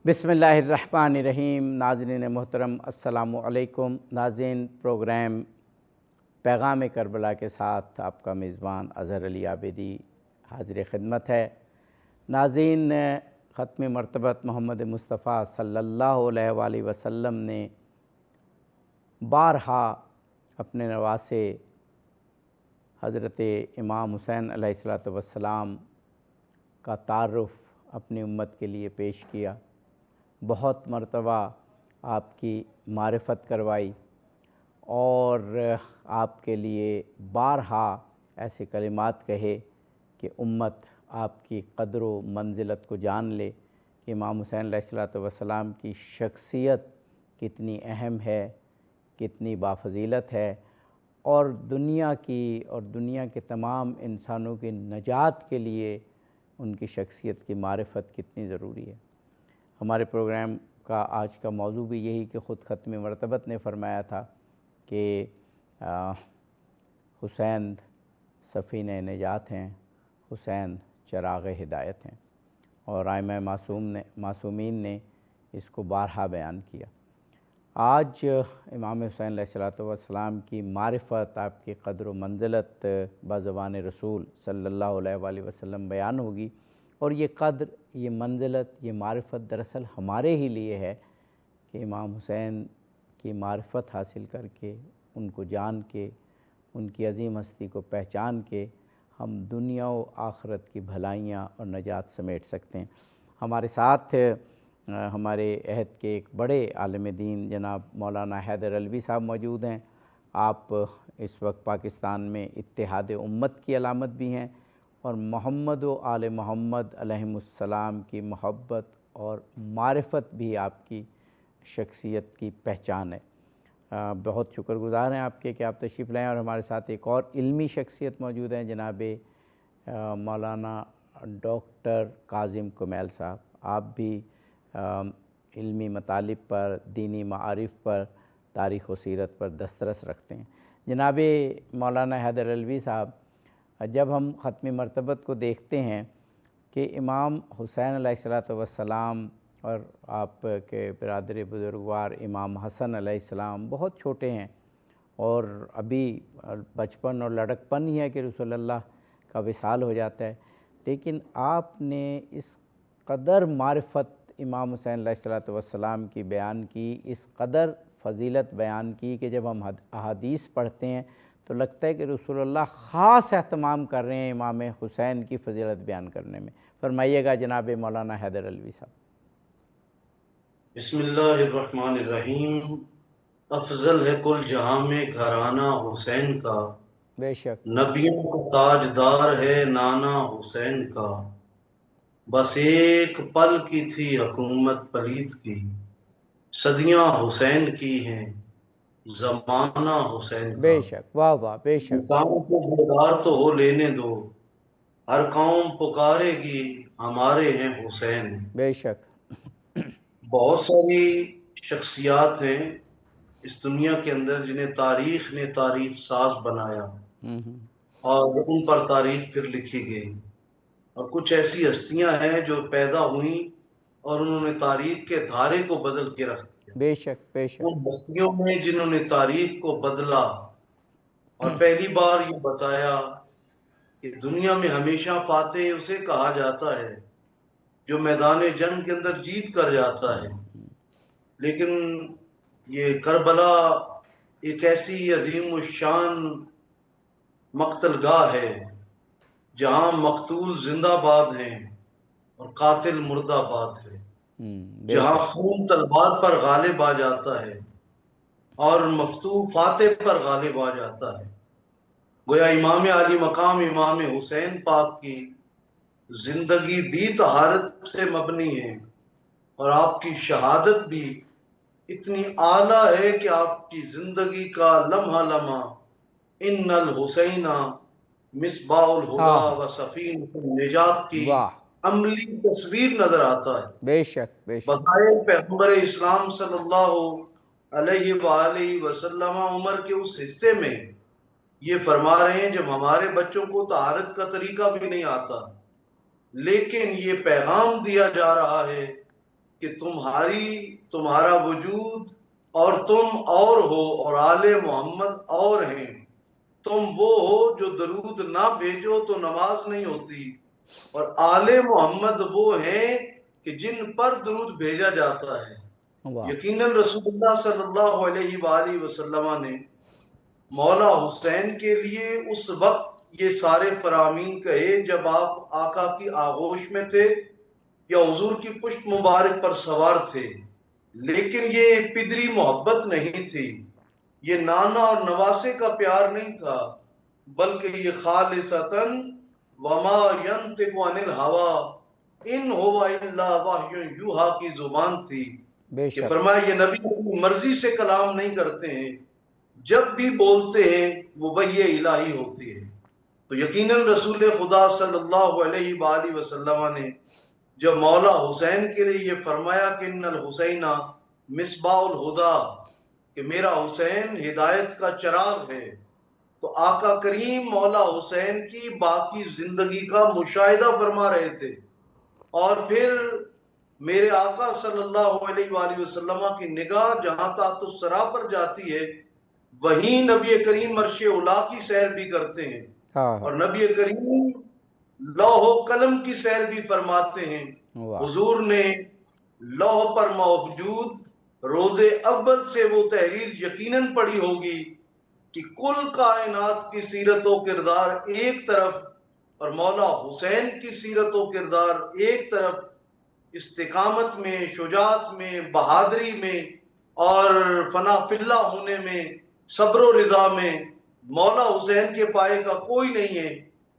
بسم اللہ الرحمن الرحیم۔ ناظرین محترم السلام علیکم۔ ناظرین، پروگرام پیغام کربلا کے ساتھ آپ کا میزبان اظہر علی عابدی حاضر خدمت ہے۔ ناظرین، ختم مرتبت محمد مصطفیٰ صلی اللہ علیہ وآلہ وسلم نے بارہا اپنے نواسے حضرت امام حسین علیہ السلام کا تعارف اپنی امت کے لیے پیش کیا، بہت مرتبہ آپ کی معرفت کروائی اور آپ کے لیے بارہا ایسے کلمات کہے کہ امت آپ کی قدر و منزلت کو جان لے کہ امام حسین علیہ السلام کی شخصیت کتنی اہم ہے، کتنی بافضیلت ہے، اور دنیا کے تمام انسانوں کی نجات کے لیے ان کی شخصیت کی معرفت کتنی ضروری ہے۔ ہمارے پروگرام کا آج کا موضوع بھی یہی کہ خود ختم مرتبت نے فرمایا تھا کہ حسین سفینہ نجات ہیں، حسین چراغ ہدایت ہیں، اور ائمہ معصومین نے اس کو بارہا بیان کیا۔ آج امام حسین علیہ السلام کی معرفت، آپ کی قدر و منزلت بزبان رسول صلی اللہ علیہ وآلہ وسلم بیان ہوگی، اور یہ قدر، یہ منزلت، یہ معرفت دراصل ہمارے ہی لیے ہے کہ امام حسین کی معرفت حاصل کر کے، ان کو جان کے، ان کی عظیم ہستی کو پہچان کے ہم دنیا و آخرت کی بھلائیاں اور نجات سمیٹ سکتے ہیں۔ ہمارے ساتھ ہمارے عہد کے ایک بڑے عالم دین جناب مولانا حیدر علوی صاحب موجود ہیں۔ آپ اس وقت پاکستان میں اتحاد امت کی علامت بھی ہیں، اور محمد و آل محمد علیہم السلام کی محبت اور معرفت بھی آپ کی شخصیت کی پہچان ہے۔ بہت شکر گزار ہیں آپ کے کہ آپ تشریف لائیں، اور ہمارے ساتھ ایک اور علمی شخصیت موجود ہیں، جناب مولانا ڈاکٹر کاظم کمیل صاحب۔ آپ بھی علمی مطالب پر، دینی معارف پر، تاریخ و سیرت پر دسترس رکھتے ہیں۔ جناب مولانا حیدر علوی صاحب، جب ہم ختم مرتبت کو دیکھتے ہیں کہ امام حسین علیہ السلام اور آپ کے برادر بزرگوار امام حسن علیہ السلام بہت چھوٹے ہیں، اور ابھی بچپن اور لڑکپن ہی ہے کہ رسول اللہ کا وصال ہو جاتا ہے، لیکن آپ نے اس قدر معرفت امام حسین علیہ السلام کی بیان کی، اس قدر فضیلت بیان کی کہ جب ہم احادیث پڑھتے ہیں تو لگتا ہے کہ رسول اللہ خاص اہتمام کر رہے ہیں امام حسین کی فضیلت بیان کرنے میں۔ فرمائیے گا جناب مولانا حیدر علوی صاحب۔ بسم اللہ الرحمن الرحیم۔ افضل ہے کل جہاں میں گھرانہ حسین کا، بے شک نبیوں کا تاجدار ہے نانا حسین کا، بس ایک پل کی تھی حکومت پلید کی، صدیاں حسین کی ہیں زمانہ حسین بے کا، شک، واہ واہ، بے شک، انسان کو بیدار تو ہو لینے دو، ہر قوم پکارے گی ہمارے ہیں حسین۔ بے شک۔ بہت ساری شخصیات ہیں اس دنیا کے اندر جنہیں تاریخ نے تاریخ ساز بنایا، اور ان پر تاریخ پھر لکھی گئی، اور کچھ ایسی ہستیاں ہیں جو پیدا ہوئیں اور انہوں نے تاریخ کے دھارے کو بدل کے رکھ دیا۔ بے شک، بے شک۔ ان ہستیوں میں جنہوں نے تاریخ کو بدلا اور پہلی بار یہ بتایا کہ دنیا میں ہمیشہ فاتح اسے کہا جاتا ہے جو میدان جنگ کے اندر جیت کر جاتا ہے، لیکن یہ کربلا ایک ایسی عظیم الشان مقتل گاہ ہے جہاں مقتول زندہ باد ہیں اور قاتل مردہ باد ہے، بے جہاں شک، خون تلوار پر غالب آ جاتا ہے اور مفتوح فاتح پر غالب آ جاتا ہے۔ گویا امام علی مقام امام حسین پاک کی زندگی بھی طہارت سے مبنی ہے، اور آپ کی شہادت بھی اتنی اعلیٰ ہے کہ آپ کی زندگی کا لمحہ لمحہ ان الحسین مصباح الہدا ہاں، و سفینۃ النجات کی واہ، عملی تصویر نظر آتا ہے۔ بے شک، بے شک، بظاہر پیغمبر اسلام صلی اللہ علیہ وآلہ وسلم عمر کے اس حصے میں یہ فرما رہے ہیں جب ہمارے بچوں کو طہارت کا طریقہ بھی نہیں آتا، لیکن یہ پیغام دیا جا رہا ہے کہ تمہارا وجود اور تم اور ہو اور آل محمد اور ہیں، تم وہ ہو جو درود نہ بھیجو تو نماز نہیں ہوتی، اور آل محمد وہ ہیں کہ جن پر درود بھیجا جاتا ہے۔ واہ، یقیناً رسول اللہ صلی اللہ علیہ وآلہ وسلم نے مولا حسین کے لیے اس وقت یہ سارے فرامین کہے جب آپ آقا کی آغوش میں تھے یا حضور کی پشت مبارک پر سوار تھے، لیکن یہ پدری محبت نہیں تھی، یہ نانا اور نواسے کا پیار نہیں تھا، بلکہ یہ خالصتاً وما ینطق عن الہوی ان ہوا الا وحی یوحی کی زبان تھی، بے کہ شک، فرمایا یہ نبی اپنی مرضی سے کلام نہیں کرتے ہیں، جب بھی بولتے ہیں وہ وحی الہی ہوتی ہے۔ تو یقیناً رسول خدا صلی اللہ علیہ وآلہ وسلم نے جب مولا حسین کے لیے یہ فرمایا کہ ان الحسین مصباح الہدا، کہ میرا حسین ہدایت کا چراغ ہے، تو آقا کریم مولا حسین کی باقی زندگی کا مشاہدہ فرما رہے تھے، اور پھر میرے آقا صلی اللہ علیہ وآلہ وسلم کی نگاہ جہاں تحت الثری پر جاتی ہے، وہیں نبی کریم عرش اولا کی سیر بھی کرتے ہیں، ہاں ہاں، اور نبی کریم لوح و قلم کی سیر بھی فرماتے ہیں۔ واہ، حضور نے لوح پر موجود روز اول سے وہ تحریر یقیناً پڑھی ہوگی کہ کل کائنات کی سیرت و کردار ایک طرف اور مولا حسین کی سیرت و کردار ایک طرف، استقامت میں، شجاعت میں، بہادری میں اور فنا فی اللہ ہونے میں، صبر و رضا میں مولا حسین کے پائے کا کوئی نہیں ہے۔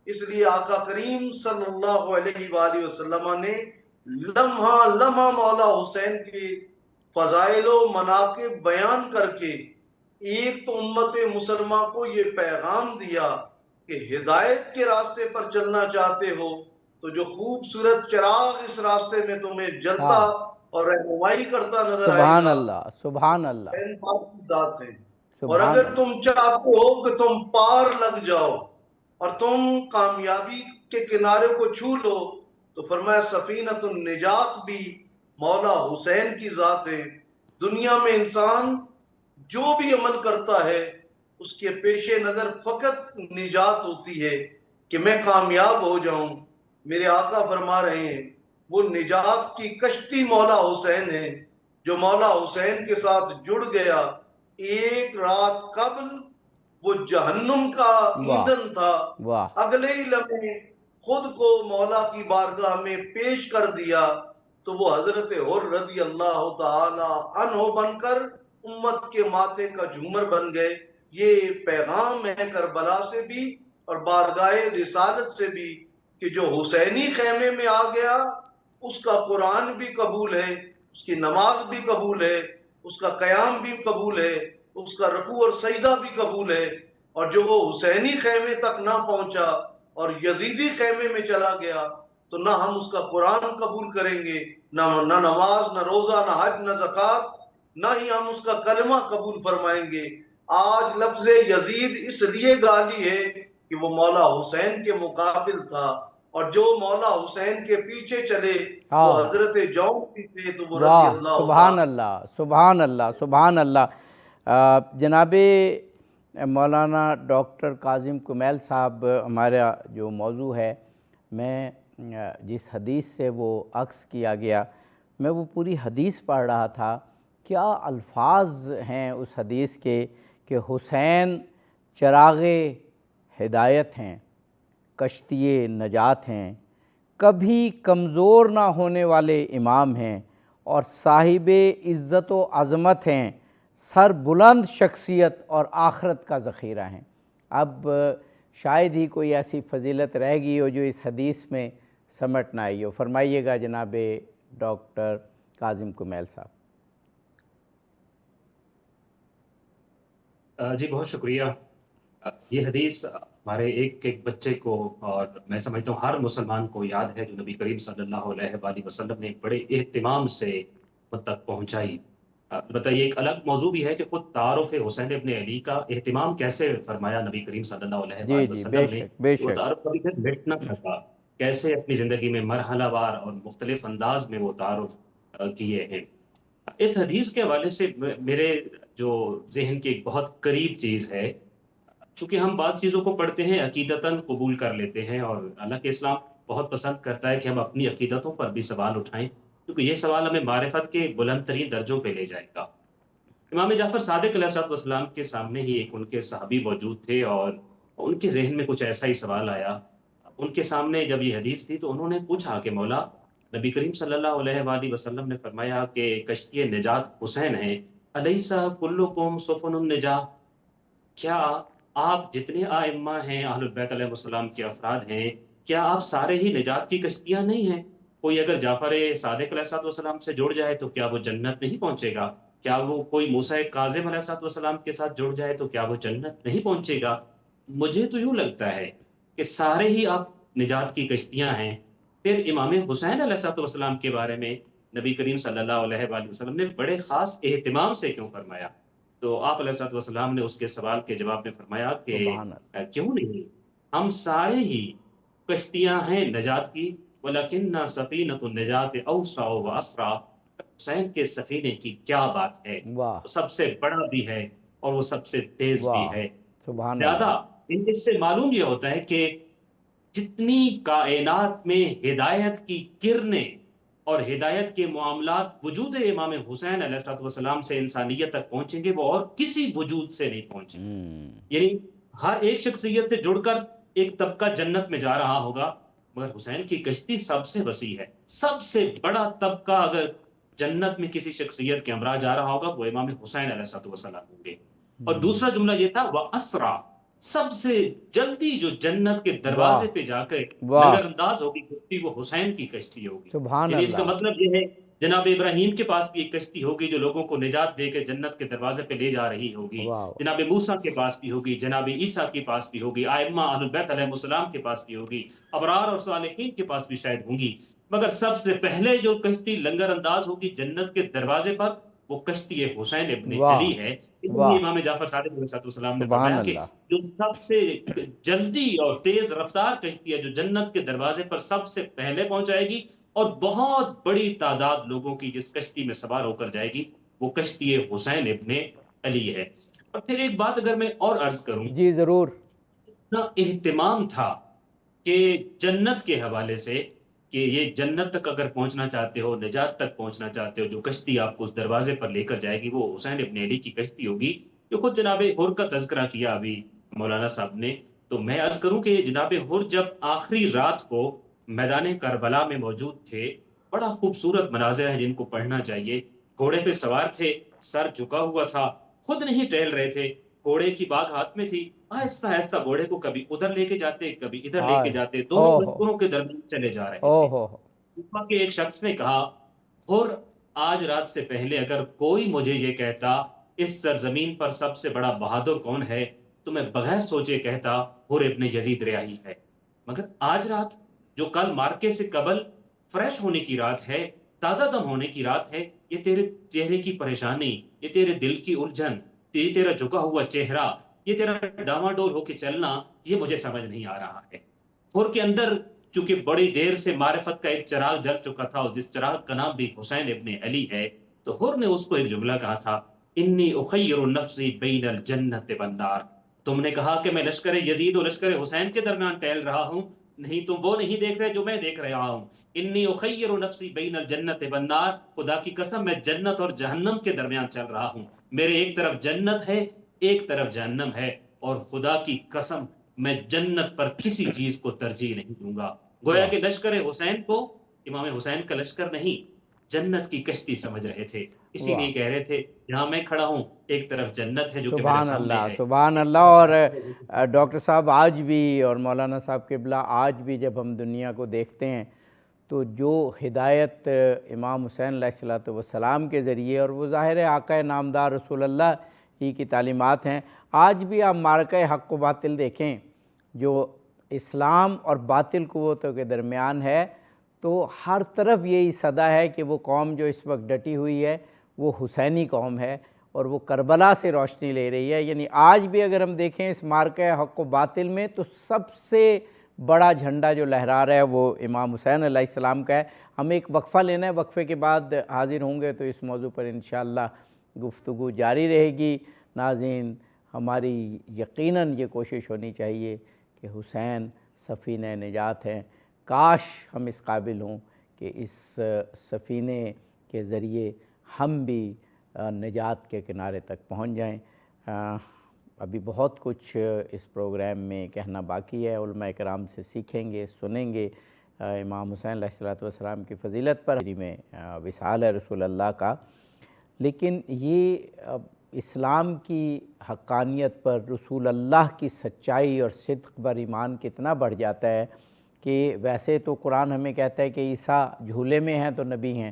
اس لیے آقا کریم صلی اللہ علیہ وآلہ وسلم نے لمحہ لمحہ مولا حسین کے فضائل و مناقب بیان کر کے ایک تو امت مسلمہ کو یہ پیغام دیا کہ ہدایت کے راستے پر چلنا چاہتے ہو تو جو خوبصورت چراغ اس راستے میں تمہیں جلتا ہاں، اور رہنمائی کرتا نظر آئے سبحان گا، اللہ، سبحان اللہ، حسین پاک کی ذات ہے۔ اور سبحان اگر اللہ، تم چاہتے ہو کہ تم پار لگ جاؤ اور تم کامیابی کے کنارے کو چھو لو، تو فرمایا سفینۃ النجات بھی مولا حسین کی ذات ہے۔ دنیا میں انسان جو بھی عمل کرتا ہے اس کے پیش نظر فقط نجات ہوتی ہے کہ میں کامیاب ہو جاؤں۔ میرے آقا فرما رہے ہیں وہ نجات کی کشتی مولا حسین ہے، جو مولا حسین کے ساتھ جڑ گیا ایک رات قبل وہ جہنم کا واہ، ایندھن تھا، واہ، اگلے ہی لمحے خود کو مولا کی بارگاہ میں پیش کر دیا تو وہ حضرت حر رضی اللہ تعالی عنہ بن کر امت کے ماتھے کا جھومر بن گئے۔ یہ پیغام ہے کربلا سے بھی اور بارگاہ رسالت سے بھی کہ جو حسینی خیمے میں آ گیا اس کا قرآن بھی قبول ہے، اس کی نماز بھی قبول ہے، اس کا قیام بھی قبول ہے، اس کا رکوع اور سجدہ بھی قبول ہے، اور جو وہ حسینی خیمے تک نہ پہنچا اور یزیدی خیمے میں چلا گیا تو نہ ہم اس کا قرآن قبول کریں گے، نہ نماز، نہ روزہ، نہ حج، نہ زکوٰۃ، نہ ہی ہم اس کا کلمہ قبول فرمائیں گے۔ آج لفظ یزید اس لیے گالی ہے کہ وہ مولا حسین کے مقابل تھا، اور جو مولا حسین کے پیچھے چلے وہ ہاں، حضرت جون بھی تھے تو وہ رضی واہ، اللہ سبحان تعالی۔ اللہ، سبحان اللہ، سبحان اللہ۔ جناب مولانا ڈاکٹر کاظم کمیل صاحب، ہمارا جو موضوع ہے، میں جس حدیث سے وہ عکس کیا گیا، میں وہ پوری حدیث پڑھ رہا تھا۔ کیا الفاظ ہیں اس حدیث کے کہ حسین چراغ ہدایت ہیں، کشتی نجات ہیں، کبھی کمزور نہ ہونے والے امام ہیں، اور صاحب عزت و عظمت ہیں، سر بلند شخصیت اور آخرت کا ذخیرہ ہیں۔ اب شاید ہی کوئی ایسی فضیلت رہ گئی ہو جو اس حدیث میں سمٹ نہ آئی ہو۔ فرمائیے گا جناب ڈاکٹر کاظم کمیل صاحب۔ جی بہت شکریہ۔ یہ حدیث ہمارے ایک ایک بچے کو، اور میں سمجھتا ہوں ہر مسلمان کو یاد ہے، جو نبی کریم صلی اللہ علیہ وآلہ وسلم نے ایک بڑے اہتمام سے خود تک پہنچائی۔ بتائیے، ایک الگ موضوع بھی ہے کہ خود تعارف حسین ابن علی کا اہتمام کیسے فرمایا نبی کریم صلی اللہ علیہ جی وآلہ جی، بے وسلم نے۔ شک، بے وہ شک، تعارف کبھی بھی مٹ نہ کرتا، کیسے اپنی زندگی میں مرحلہ وار اور مختلف انداز میں وہ تعارف کیے ہیں۔ اس حدیث کے حوالے سے میرے جو ذہن کی ایک بہت قریب چیز ہے، چونکہ ہم بعض چیزوں کو پڑھتے ہیں عقیدتاً قبول کر لیتے ہیں، اور اللہ کے اسلام بہت پسند کرتا ہے کہ ہم اپنی عقیدتوں پر بھی سوال اٹھائیں، کیونکہ یہ سوال ہمیں معرفت کے بلند ترین درجوں پہ لے جائے گا۔ امام جعفر صادق علیہ الصلوۃ والسلام کے سامنے ہی ایک ان کے صحابی موجود تھے، اور ان کے ذہن میں کچھ ایسا ہی سوال آیا۔ ان کے سامنے جب یہ حدیث تھی تو انہوں نے پوچھا کہ مولا، نبی کریم صلی اللہ علیہ وآلہ وسلم نے فرمایا کہ کشتی نجات حسین ہے، الیس کلکم سفن النجاہ، کیا آپ جتنے آئمہ ہیں اہل البیت علیہ السلام کے افراد ہیں، کیا آپ سارے ہی نجات کی کشتیاں نہیں ہیں؟ کوئی اگر جعفر صادق علیہ السلام سے جڑ جائے تو کیا وہ جنت نہیں پہنچے گا؟ کیا وہ کوئی موسیٰ کاظم علیہ السلام کے ساتھ جڑ جائے تو کیا وہ جنت نہیں پہنچے گا؟ مجھے تو یوں لگتا ہے کہ سارے ہی آپ نجات کی کشتیاں ہیں۔ پھر امام حسین علیہ السلام کے بارے میں نبی کریم صلی اللہ علیہ وآلہ وسلم نے بڑے خاص اہتمام سے کیوں فرمایا؟ تو آپ علیہ السلام نے اس کے سوال کے جواب میں فرمایا کہ سبحان اللہ، کیوں نہیں، ہم سارے ہی کشتیاں ہیں نجات کی، وَلَكِنَّ سَفِينَةُ النَّجَاةِ أَوْسَعُ وَأَسْرَعُ، حسین کے سفینے کی کیا بات ہے، واہ وہ سب سے بڑا بھی ہے اور وہ سب سے تیز بھی واہ، ہے۔ سبحان لہذا اللہ، اس سے معلوم یہ ہوتا ہے کہ جتنی کائنات میں ہدایت کی کرنیں اور ہدایت کے معاملات وجود امام حسین علیہ السلام سے انسانیت تک پہنچیں گے، وہ اور کسی وجود سے نہیں پہنچیں گے۔ یعنی ہر ایک شخصیت سے جڑ کر ایک طبقہ جنت میں جا رہا ہوگا، مگر حسین کی کشتی سب سے وسیع ہے۔ سب سے بڑا طبقہ اگر جنت میں کسی شخصیت کے ہمراہ جا رہا ہوگا تو وہ امام حسین علیہ السلام ہوں گے۔ اور دوسرا جملہ یہ تھا وَأَسْرَعُ، سب سے جلدی جو جنت کے واہ دروازے پہ جا کر واہ، لنگر انداز ہوگی کشتی، وہ حسین کی کشتی ہوگی۔ سبحان یعنی اس کا اللہ، مطلب یہ ہے جناب ابراہیم کے پاس بھی ایک کشتی ہوگی جو لوگوں کو نجات دے کے جنت کے دروازے پہ لے جا رہی ہوگی، واہ جناب موسیٰ کے پاس بھی ہوگی، جناب عیسیٰ کے پاس بھی ہوگی، ائمہ اہل بیت علیہ السلام کے پاس بھی ہوگی، ابرار اور صالحین کے پاس بھی شاید ہوں گی، مگر سب سے پہلے جو کشتی لنگر انداز ہوگی جنت کے دروازے پر، وہ کشتی حسین ابن واہ علی ہے۔ اس لیے واہ، امام جعفر صادق علیہ السلام نے سبحان فرمایا کہ اللہ، جو سب سے جلدی اور تیز رفتار کشتی ہے جو جنت کے دروازے پر سب سے پہلے پہنچائے گی، اور بہت بڑی تعداد لوگوں کی جس کشتی میں سوار ہو کر جائے گی، وہ کشتی حسین ابن علی ہے۔ اور پھر ایک بات اگر میں اور عرض کروں، جی ضرور، اتنا اہتمام تھا کہ جنت کے حوالے سے کہ یہ جنت تک اگر پہنچنا چاہتے ہو، نجات تک پہنچنا چاہتے ہو، جو کشتی آپ کو اس دروازے پر لے کر جائے گی وہ حسین ابن علی کی کشتی ہوگی، جو خود جناب حر کا تذکرہ کیا ابھی مولانا صاحب نے۔ تو میں عرض کروں کہ جناب حر جب آخری رات کو میدان کربلا میں موجود تھے، بڑا خوبصورت مناظر ہیں جن کو پڑھنا چاہیے۔ گھوڑے پہ سوار تھے، سر جھکا ہوا تھا، خود نہیں ٹہل رہے تھے، گھوڑے کی باگ ہاتھ میں تھی، آہستہ آہستہ گھوڑے کو کبھی ادھر لے کے جاتے کبھی ادھر لے کے ہائے، جاتے، او دونوں ہو مذکوروں کے درمیان چلے جا رہے او تھے۔ ہو، صبح کے ایک شخص نے کہا، حر آج رات سے پہلے اگر کوئی مجھے یہ کہتا اس سرزمین پر سب سے بڑا بہادر کون ہے تو میں بغیر سوچے کہتا حر ابن یزید ریاحی ہے، مگر آج رات جو کل مارکے سے قبل فریش ہونے کی رات ہے، تازہ دم ہونے کی رات ہے، یہ تیرے چہرے کی پریشانی، یہ تیرے دل کی الجھن، یہ تیرا جھکا ہوا چہرہ، یہ تیرا ڈاواڈول ہو کے چلنا، یہ مجھے سمجھ نہیں آ رہا ہے۔ حر کے اندر چونکہ بڑی دیر سے معرفت کا ایک چراغ جل چکا تھا، اور جس چراغ کا نام بھی حسین ابن علی ہے، تو حر نے اس کو ایک جملہ کہا تھا، انی اخیر نفسی بین الجنت والنار، تم نے کہا کہ میں لشکر یزید و لشکر حسین کے درمیان ٹہل رہا ہوں، نہیں تم وہ نہیں دیکھ رہے جو میں دیکھ رہا ہوں، انی اخیر نفسی بین الجنت والنار، خدا کی قسم میں جنت اور جہنم کے درمیان چل رہا ہوں، میرے ایک طرف جنت ہے ایک طرف جہنم ہے، اور خدا کی قسم میں جنت پر کسی چیز کو ترجیح نہیں دوں گا۔ گویا واہ کہ لشکر حسین کو امام حسین کا لشکر نہیں، جنت کی کشتی سمجھ رہے تھے، اسی واہ، لیے کہہ رہے تھے جہاں میں کھڑا ہوں ایک طرف جنت ہے جو کہ میرے سبحان سامنے اللہ، ہے، سبحان ایک اللہ۔ طرف اور جہنم ہے۔ ڈاکٹر صاحب آج بھی اور مولانا صاحب قبلہ آج بھی جب ہم دنیا کو دیکھتے ہیں تو جو ہدایت امام حسین علیہ السلام کے ذریعے، اور وہ ظاہر ہے آقا نامدار رسول اللہ ہی کی تعلیمات ہیں، آج بھی آپ معرکہ حق و باطل دیکھیں جو اسلام اور باطل قوتوں کے درمیان ہے، تو ہر طرف یہی صدا ہے کہ وہ قوم جو اس وقت ڈٹی ہوئی ہے وہ حسینی قوم ہے، اور وہ کربلا سے روشنی لے رہی ہے۔ یعنی آج بھی اگر ہم دیکھیں اس معرکہ حق و باطل میں تو سب سے بڑا جھنڈا جو لہرا رہا ہے وہ امام حسین علیہ السلام کا ہے۔ ہمیں ایک وقفہ لینا ہے، وقفے کے بعد حاضر ہوں گے تو اس موضوع پر انشاءاللہ گفتگو جاری رہے گی۔ ناظرین، ہماری یقیناً یہ کوشش ہونی چاہیے کہ حسین سفینہ نجات ہیں، کاش ہم اس قابل ہوں کہ اس سفینے کے ذریعے ہم بھی نجات کے کنارے تک پہنچ جائیں۔ ابھی بہت کچھ اس پروگرام میں کہنا باقی ہے، علماء کرام سے سیکھیں گے، سنیں گے امام حسین علیہ السلام کی فضیلت پر میں وصال ہے رسول اللہ کا۔ لیکن یہ اسلام کی حقانیت پر، رسول اللہ کی سچائی اور صدق پر ایمان کتنا بڑھ جاتا ہے کہ ویسے تو قرآن ہمیں کہتا ہے کہ عیسیٰ جھولے میں ہیں تو نبی ہیں،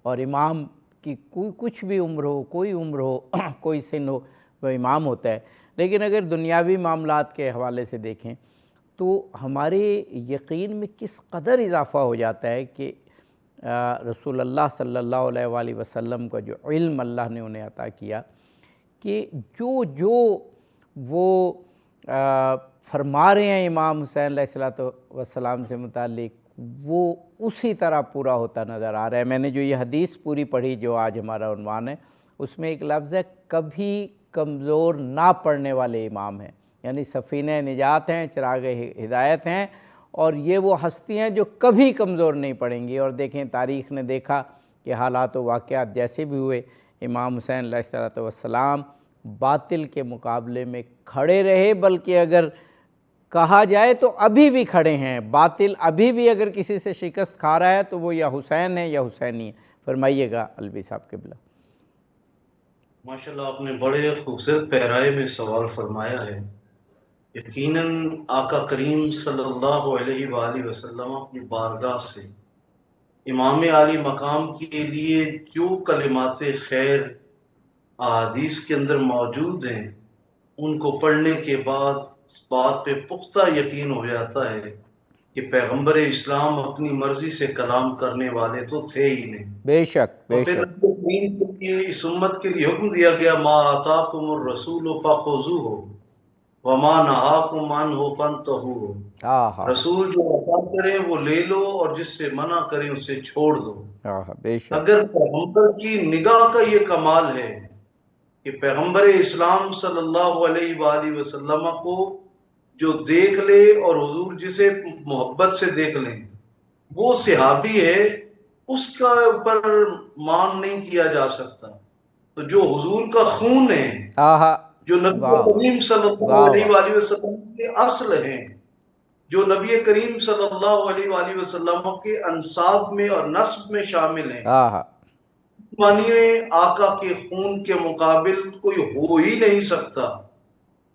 اور امام کی کچھ بھی عمر ہو، کوئی عمر ہو، کوئی سن ہو، وہ امام ہوتا ہے۔ لیکن اگر دنیاوی معاملات کے حوالے سے دیکھیں تو ہمارے یقین میں کس قدر اضافہ ہو جاتا ہے کہ رسول اللہ صلی اللہ علیہ وآلہ وسلم کا جو علم اللہ نے انہیں عطا کیا، کہ جو وہ فرما رہے ہیں امام حسین علیہ السلام سے متعلق، وہ اسی طرح پورا ہوتا نظر آ رہا ہے۔ میں نے جو یہ حدیث پوری پڑھی جو آج ہمارا عنوان ہے، اس میں ایک لفظ ہے کبھی کمزور نہ پڑنے والے امام ہیں، یعنی سفینہ نجات ہیں، چراغ ہدایت ہیں، اور یہ وہ ہستی ہیں جو کبھی کمزور نہیں پڑیں گی۔ اور دیکھیں تاریخ نے دیکھا کہ حالات و واقعات جیسے بھی ہوئے، امام حسین علیہ السلام باطل کے مقابلے میں کھڑے رہے، بلکہ اگر کہا جائے تو ابھی بھی کھڑے ہیں۔ باطل ابھی بھی اگر کسی سے شکست کھا رہا ہے تو وہ یا حسین ہے یا حسینی ہے۔ فرمائیے گا الوی صاحب قبلہ۔ ماشاءاللہ، آپ نے بڑے خوبصورت پیرائے میں سوال فرمایا ہے۔ یقیناً آقا کریم صلی اللہ علیہ وآلہ وسلم اپنی بارگاہ سے امام عالی مقام کے لیے جو کلمات خیر احادیث کے اندر موجود ہیں، ان کو پڑھنے کے بعد اس بات پہ پختہ یقین ہو جاتا ہے کہ پیغمبر اسلام اپنی مرضی سے کلام کرنے والے تو تھے ہی نہیں۔ بے شک بے اور پھر شک۔ نبی کریم کے لیے اس امت کے لیے حکم دیا گیا، ما آتاکم الرسول فخذوہ وما نہاکم عنہ فانتہوا۔ رسول جو عطا کریں وہ لے لو، اور جس سے منع کریں اسے چھوڑ دو۔ بے شک۔ اگر پیغمبر کی نگاہ کا یہ کمال ہے کہ پیغمبر اسلام صلی اللہ علیہ وآلہ وسلم کو جو دیکھ لے اور حضور جسے محبت سے دیکھ لیں، وہ صحابی ہے، اس کا اوپر مان نہیں کیا جا سکتا۔ تو جو حضور کا خون ہے، جو نبی کریم صلی اللہ علیہ وآلہ وسلم کے اصل ہیں، جو نبی کریم صلی اللہ علیہ وآلہ وسلم کے انساب میں اور نسب میں شامل ہیں، مانیے آقا کے خون کے مقابل کوئی ہو ہی نہیں سکتا۔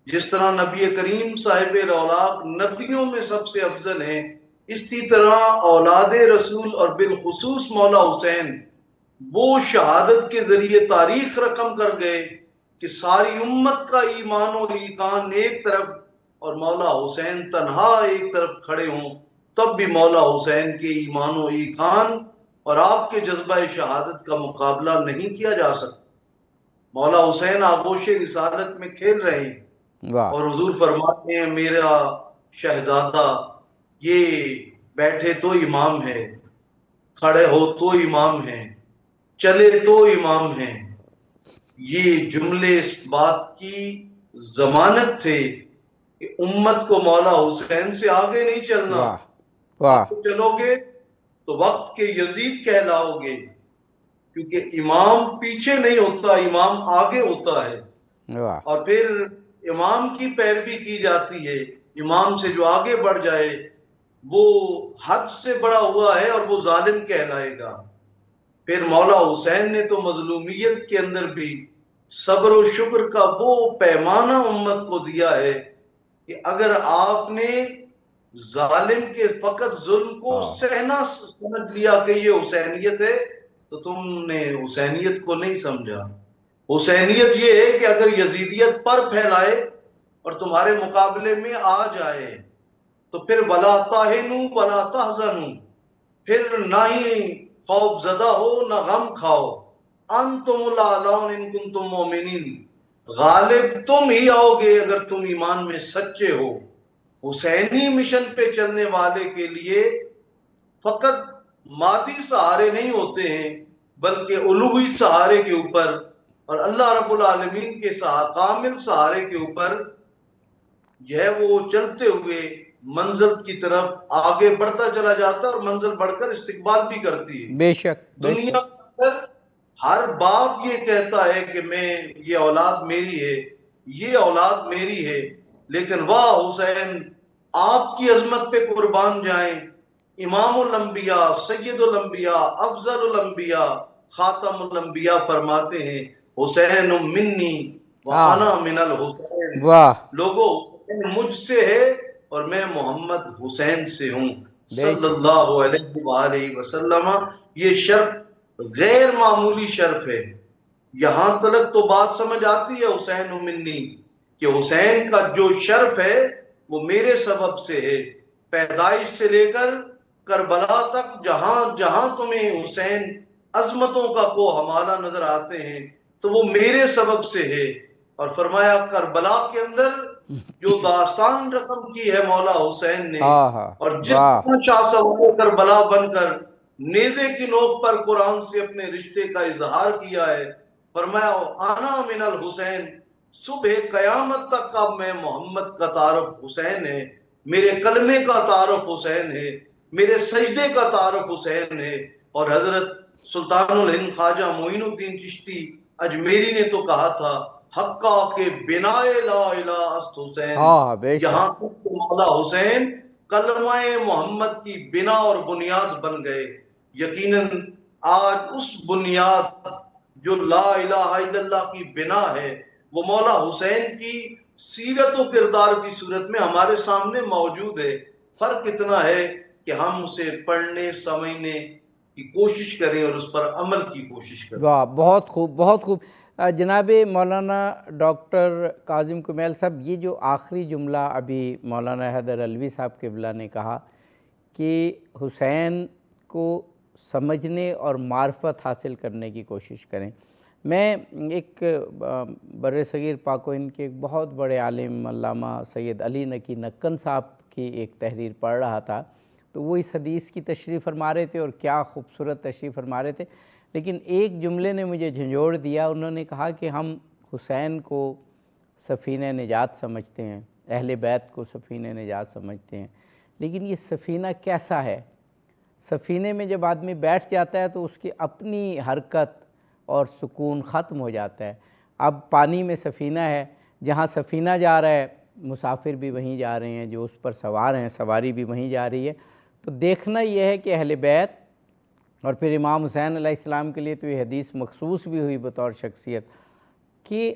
جس طرح نبی کریم صاحب الاولاق نبیوں میں سب سے افضل ہیں، اسی طرح اولاد رسول اور بالخصوص مولا حسین وہ شہادت کے ذریعے تاریخ رقم کر گئے کہ ساری امت کا ایمان و ایقان ایک طرف اور مولا حسین تنہا ایک طرف کھڑے ہوں، تب بھی مولا حسین کے ایمان و ایقان اور آپ کے جذبہ شہادت کا مقابلہ نہیں کیا جا سکتا۔ مولا حسین آغوش رسالت میں کھیل رہے ہیں، اور حضور فرماتے ہیں میرا شہزادہ یہ بیٹھے تو امام ہے، کھڑے ہو تو امام ہے، چلے تو امام ہے۔ یہ جملے اس بات کی ضمانت تھے کہ امت کو مولا حسین سے آگے نہیں چلنا۔ آپ چلو گے تو وقت کے یزید کہلاؤ گے، کیونکہ امام پیچھے نہیں ہوتا، امام آگے ہوتا ہے۔ اور پھر امام کی پیروی کی جاتی ہے، امام سے جو آگے بڑھ جائے وہ حد سے بڑا ہوا ہے اور وہ ظالم کہلائے گا۔ پھر مولا حسین نے تو مظلومیت کے اندر بھی صبر و شکر کا وہ پیمانہ امت کو دیا ہے کہ اگر آپ نے ظالم کے فقط ظلم کو سہنا سمجھ لیا کہ یہ حسینیت ہے تو تم نے حسینیت کو نہیں سمجھا۔ حسینیت یہ ہے کہ اگر یزیدیت پر پھیلائے اور تمہارے مقابلے میں آ جائے تو پھر ولا تہنوا ولا تحزنوا، پھر نہ ہی خوف زدہ ہو نہ غم کھاؤ، انتم الاعلون ان کنتم مؤمنین، غالب تم ہی آؤ گے اگر تم ایمان میں سچے ہو۔ حسینی مشن پہ چلنے والے کے لیے فقط مادی سہارے نہیں ہوتے ہیں بلکہ الوہی سہارے کے اوپر اور اللہ رب العالمین کے کامل سہارے کے اوپر وہ چلتے ہوئے منزل کی طرف آگے بڑھتا چلا جاتا ہے اور منزل بڑھ کر استقبال بھی کرتی ہے. بے شک دنیا پر ہر باپ یہ کہتا ہے کہ یہ اولاد میری ہے، یہ اولاد میری ہے، لیکن واہ حسین آپ کی عظمت پہ قربان جائیں. امام الانبیاء، سید الانبیاء، افضل الانبیاء، خاتم الانبیاء فرماتے ہیں حسین منی وانا من الحسین. واہ لوگوں مجھ سے ہے اور میں محمد حسین سے ہوں صلی اللہ علیہ وآلہ وسلم. یہ شرف غیر معمولی شرف ہے. یہاں تلک تو بات سمجھ آتی ہے حسین منی کہ حسین کا جو شرف ہے وہ میرے سبب سے ہے. پیدائش سے لے کر کربلا تک جہاں جہاں تمہیں حسین عظمتوں کا کو ہمارا نظر آتے ہیں تو وہ میرے سبب سے ہے. اور فرمایا کربلا کے اندر جو داستان رقم کی ہے مولا حسین نے، اور جس شاہ سوار کربلا بن کر نیزے کی نوک پر قرآن سے اپنے رشتے کا اظہار کیا ہے، فرمایا آنا من الحسین، صبح قیامت تک کا میں محمد کا تعارف حسین ہے، میرے کلمے کا تعارف حسین ہے، میرے سجدے کا تعارف حسین ہے. اور حضرت سلطان الہند خواجہ معین الدین چشتی اجمیری نے تو کہا تھا حقا کے بنا لا الہ است حسین. یہاں تک مولا حسین کلمہ محمد کی بنا اور بنیاد بن گئے. یقیناً آج اس بنیاد جو لا الہ الا اللہ کی بنا ہے وہ مولا حسین کی سیرت و کردار کی صورت میں ہمارے سامنے موجود ہے. فرق اتنا ہے کہ ہم اسے پڑھنے سمجھنے کی کوشش کریں اور اس پر عمل کی کوشش کریں. واہ، بہت خوب بہت خوب. جناب مولانا ڈاکٹر کاظم کمیل صاحب، یہ جو آخری جملہ ابھی مولانا حیدر علوی صاحب قبلہ نے کہا کہ حسین کو سمجھنے اور معرفت حاصل کرنے کی کوشش کریں، میں ایک بر صغیر پاک و ہند کے ایک بہت بڑے عالم علامہ سید علی نقی نکن صاحب کی ایک تحریر پڑھ رہا تھا، تو وہ اس حدیث کی تشریح فرما رہے تھے اور کیا خوبصورت تشریح فرما رہے تھے. لیکن ایک جملے نے مجھے جھنجھوڑ دیا. انہوں نے کہا کہ ہم حسین کو سفینہ نجات سمجھتے ہیں، اہل بیت کو سفینہ نجات سمجھتے ہیں، لیکن یہ سفینہ کیسا ہے؟ سفینے میں جب آدمی بیٹھ جاتا ہے تو اس کی اپنی حرکت اور سکون ختم ہو جاتا ہے. اب پانی میں سفینہ ہے، جہاں سفینہ جا رہا ہے مسافر بھی وہیں جا رہے ہیں، جو اس پر سوار ہیں سواری بھی وہیں جا رہی ہے. تو دیکھنا یہ ہے کہ اہل بیت اور پھر امام حسین علیہ السلام کے لیے تو یہ حدیث مخصوص بھی ہوئی بطور شخصیت کہ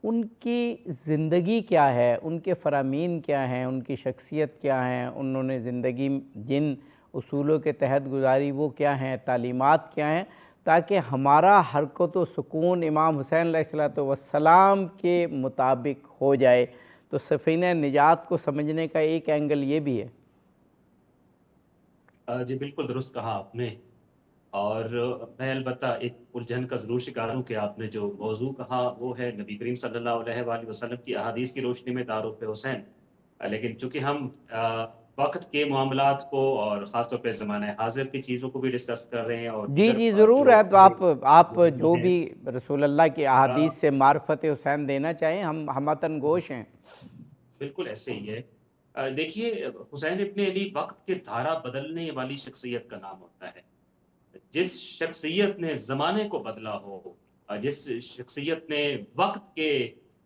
ان کی زندگی کیا ہے، ان کے فرامین کیا ہیں، ان کی شخصیت کیا ہیں، انہوں نے زندگی جن اصولوں کے تحت گزاری وہ کیا ہیں، تعلیمات کیا ہیں، تاکہ ہمارا حرکت و سکون امام حسین علیہ السلام کے مطابق ہو جائے. تو سفینہ نجات کو سمجھنے کا ایک اینگل یہ بھی ہے. جی بالکل درست کہا آپ نے، اور میں البتہ ایک الجھن کا ضرور شکار ہوں کہ آپ نے جو موضوع کہا وہ ہے نبی کریم صلی اللہ علیہ وآلہ وسلم کی احادیث کی روشنی میں تعارف حسین. لیکن چونکہ ہم وقت کے معاملات کو اور خاص طور پہ زمانہ حاضر کی چیزوں کو بھی ڈسکس کر رہے ہیں اور جی ضرور ہے. تو آپ جو بھی رسول اللہ کی احادیث سے معرفت حسین دینا چاہیں، ہم ہمتن گوش ہیں. بالکل ایسے ہی ہے. دیکھیے حسین ابن علی وقت کے دھارا بدلنے والی شخصیت کا نام ہوتا ہے. جس شخصیت نے زمانے کو بدلا ہو، جس شخصیت نے وقت کے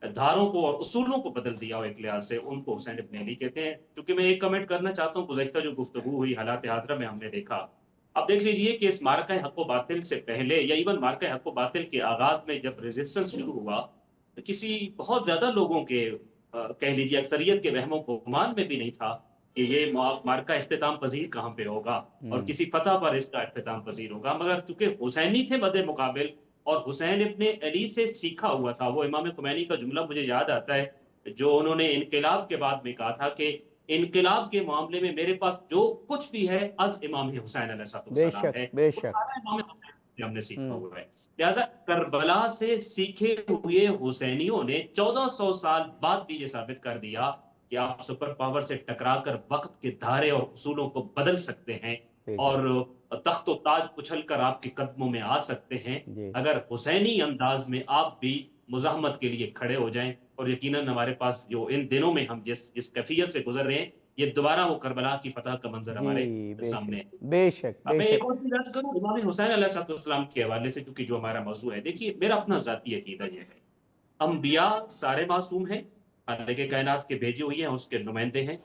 دھاروں کو اور اصولوں کو بدل دیا ہو ایک لحاظ سے، ان کو حسین ابن علی کہتے ہیں. کیونکہ میں ایک کمنٹ کرنا چاہتا ہوں، گزشتہ جو گفتگو ہوئی حالات حاضرہ میں ہم نے دیکھا، اب دیکھ لیجئے کہ اس مارکہ حق و باطل سے پہلے یا ایون مارکہ حق و باطل کے آغاز میں جب ریزسٹنس شروع ہوا تو کسی بہت زیادہ لوگوں کے کہہ لیجیے اکثریت کے وہم و گمان میں بھی نہیں تھا کہ یہ مارکہ اختتام پذیر کہاں پہ ہوگا اور کسی فتح پر اس کا اختتام پذیر ہوگا. مگر چونکہ حسینی تھے مد مقابل اور حسین ابن علی سے سیکھا ہوا تھا. وہ امام خمینی کا جملہ مجھے یاد آتا ہے جو انہوں نے انقلاب کے بعد میں کہا تھا کہ انقلاب کے معاملے میں میرے پاس جو کچھ بھی ہے از امام حسین علیہ السلام ہے، بے وہ شک سارا امام حسین سے ہم نے سیکھا ہوا ہے. لہٰذا کربلا سے سیکھے ہوئے حسینیوں نے 1400 سال بعد بھی یہ ثابت کر دیا کہ آپ سپر پاور سے ٹکرا کر وقت کے دھارے اور اصولوں کو بدل سکتے ہیں بے اور شک تخت و تاج اچھل کر آپ کے قدموں میں آ سکتے ہیں جی اگر حسینی انداز میں آپ بھی مزاحمت کے لیے کھڑے ہو جائیں. اور یقیناً ہمارے پاس جو ان دنوں میں ہم جس کیفیت سے گزر رہے ہیں، یہ دوبارہ وہ کربلا کی فتح کا منظر ہمارے جی بے سامنے ہے. شک بے شک اب بے میں ایک شک اور چیز عرض کروں امام حسین علیہ السلام کے حوالے سے، چونکہ جو ہمارا موضوع ہے. دیکھیے میرا اپنا ذاتی عقیدہ یہ ہے، انبیاء سارے معصوم ہیں، خالق کائنات کے بھیجے ہوئے ہیں، اس کے نمائندے ہیں.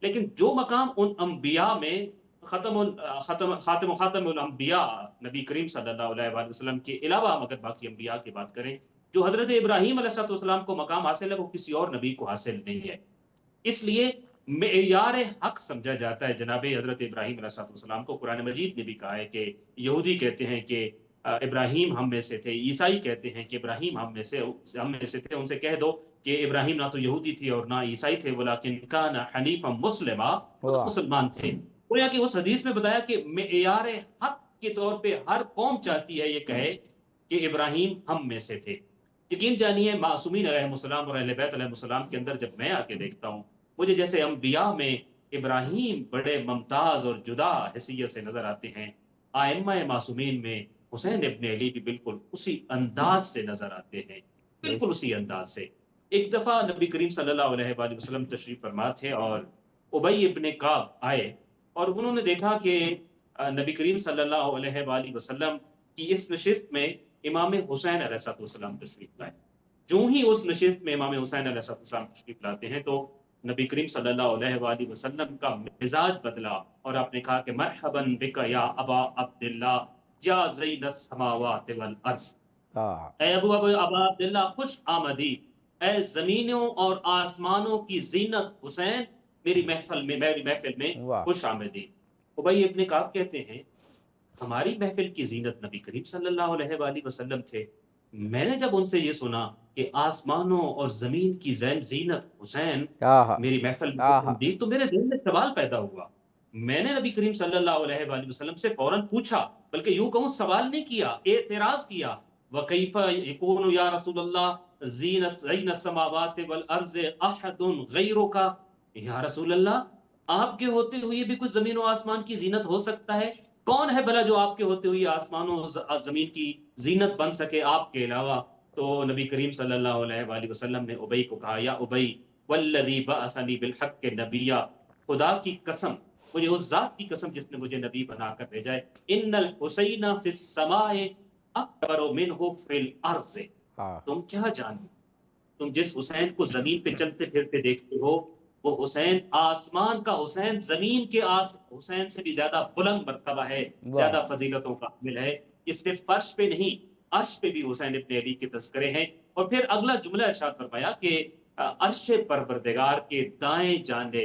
لیکن جو مقام ان انبیاء میں خاتم الانبیاء نبی کریم صلی اللہ علیہ وآلہ وسلم کے علاوہ ہم اگر باقی انبیاء کی بات کریں، جو حضرت ابراہیم علیہ السلام کو مقام حاصل ہے وہ کسی اور نبی کو حاصل نہیں ہے. اس لیے معیار حق سمجھا جاتا ہے جناب حضرت ابراہیم علیہ السلام کو. قرآن مجید نے بھی کہا ہے کہ یہودی کہتے ہیں کہ ابراہیم ہم میں سے تھے، عیسائی کہتے ہیں کہ ابراہیم ہم میں سے تھے. ان سے کہہ دو کہ ابراہیم نہ تو یہودی تھے اور نہ عیسائی تھے، ولیکن کان حنیفا مسلما، وہ تو واہ مسلمان تھے. گویا کہ اس حدیث میں بتایا کہ معیار حق کے طور پہ ہر قوم چاہتی ہے یہ کہے کہ ابراہیم ہم میں سے تھے. یقین جانیے معصومین علیہ السلام اور اہل بیت علیہ السلام کے اندر جب میں آ کے دیکھتا ہوں، مجھے جیسے انبیاء میں ابراہیم بڑے ممتاز اور جدا حیثیت سے نظر آتے ہیں، ائمہ معصومین میں حسین ابن علی بھی بالکل اسی انداز سے نظر آتے ہیں، بے بالکل اسی انداز سے. ایک دفعہ نبی کریم صلی اللہ علیہ وآلہ وسلم تشریف فرما تھے اور ابی ابن کعب آئے اور انہوں نے دیکھا کہ نبی کریم صلی اللہ علیہ وآلہ وسلم کی اس نشست میں امام حسین علیہ السلام تشریف لائے. جو ہی اس نشست میں امام حسین علیہ السلام تشریف لاتے ہیں تو نبی کریم صلی اللہ علیہ وآلہ وسلم کا مزاج بدلا اور آپ نے کہا کہ مرحبا بک یا ابا عبداللہ یا زین السماوات والارض، ہاں اے ابا عبداللہ خوش آمدید، اے زمینوں اور آسمانوں کی زینت حسین، میری محفل میں واہ خوش آمدید. ابی ابن کعب کہتے ہیں ہماری محفل کی زینت نبی کریم صلی اللہ علیہ وآلہ وسلم تھے. میں نے جب ان سے یہ سنا کہ آسمانوں اور زمین کی زینت حسین آہا میری محفل میں آہا دی، تو میرے ذہن میں سوال پیدا ہوا. میں نے نبی کریم صلی اللہ علیہ وآلہ وسلم سے فوراً پوچھا، بلکہ یوں کہوں سوال نہیں کیا، اعتراض کیا. وَكَيْفَ يَكُونُ يَا رسول اللہ زین السماوات والارض احد غیرک، یا رسول اللہ آپ کے ہوتے ہوئے بھی کچھ زمین و آسمان کی زینت ہو سکتا ہے؟ کون ہے بھلا جو آپ کے ہوتے ہوئے آسمانوں اور زمین کی زینت بن سکے آپ کے علاوہ؟ تو نبی کریم صلی اللہ علیہ وآلہ وسلم نے ابی کو کہا، یا ابی والذی بعثنی بالحق نبیا، خدا کی قسم، مجھے اس ذات کی قسم جس نے مجھے نبی بنا کر بھیجا ہے، ان الحسین فی السماء اکبر منہ فی الارض. ہاں تم کیا جانتے، تم جس حسین کو زمین پہ چلتے پھرتے دیکھتے ہو، وہ حسین آسمان کا حسین، زمین کے حسین سے بھی زیادہ بلند مرتبہ ہے، واہ زیادہ فضیلتوں کا حامل ہے. اس صرف فرش پہ نہیں، عرش پہ بھی حسین ابن علی کے تذکرے ہیں. اور پھر اگلا جملہ ارشاد فرمایا کہ عرش پروردگار کے دائیں جانب،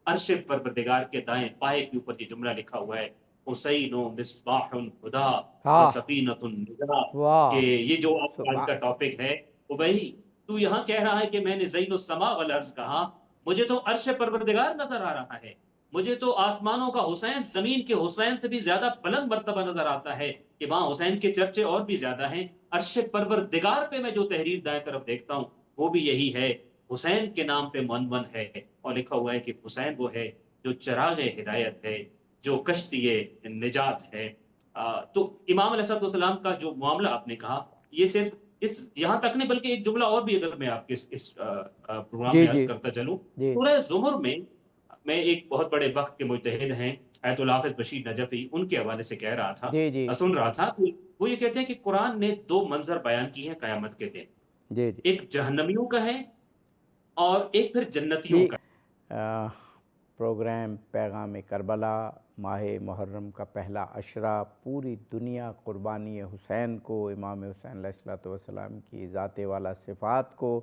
عرش پروردگار کے دائیں پائے کے اوپر یہ جملہ لکھا ہوا ہے، حسین مصباح الہدی و ہاں سفینۃ النجاۃ. کہ واہ یہ جو آپ کا آج سبحان کا ٹاپک ہے، ابی تو یہاں کہہ رہا ہے کہ میں نے زین السماء والارض کہا، مجھے تو عرش پروردگار نظر آ رہا ہے، مجھے تو آسمانوں کا حسین زمین کے حسین سے بھی زیادہ بلند مرتبہ نظر آتا ہے کہ وہاں حسین کے چرچے اور بھی زیادہ ہیں. عرش پروردگار پہ میں جو تحریر دائیں طرف دیکھتا ہوں وہ بھی یہی ہے، حسین کے نام پہ منون ہے اور لکھا ہوا ہے کہ حسین وہ ہے جو چراغ ہدایت ہے، جو کشتی نجات ہے. تو امام علیہ السلام کا جو معاملہ آپ نے کہا، یہ صرف اس یہاں تک نہیں بلکہ ایک جملہ اور بھی اگر میں آپ کے اس پروگرام جی میں عرض جی کرتا چلوں. جی سورہ زمر میں ایک بہت بڑے وقت کے مجتہد ہیں آیت اللہ حافظ بشیر نجفی، ان کے حوالے سے کہہ رہا تھا، جی جی سن رہا تھا. وہ یہ کہتے ہیں کہ قرآن نے دو منظر بیان کیے ہیں قیامت کے دن، جی جی ایک جہنمیوں کا ہے اور ایک پھر جنتیوں جی کا. پروگرام پیغام کربلا ماہ محرم کا پہلا عشرہ پوری دنیا قربانی حسین کو، امام حسین علیہ السلام کی ذات والا صفات کو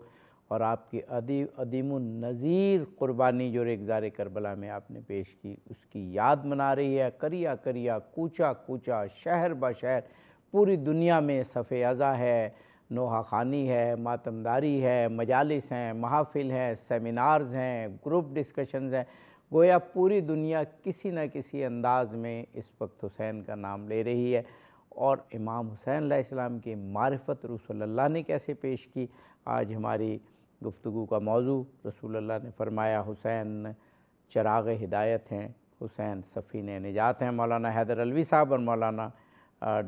اور آپ کی عدیم النظیر قربانی جو ریگزار کربلا میں آپ نے پیش کی، اس کی یاد منا رہی ہے. کریا کریا کوچا کوچا شہر بہ شہر پوری دنیا میں صف ازاں ہے، نوحہ خوانی ہے، ماتمداری ہے، مجالس ہیں، محافل ہیں، سیمینارز ہیں، گروپ ڈسکشنز ہیں. گویا پوری دنیا کسی نہ کسی انداز میں اس وقت حسین کا نام لے رہی ہے. اور امام حسین علیہ السلام کی معرفت رسول اللہ نے کیسے پیش کی، آج ہماری گفتگو کا موضوع رسول اللہ نے فرمایا حسین چراغ ہدایت ہیں، حسین سفینہ نجات ہیں۔ مولانا حیدر علوی صاحب اور مولانا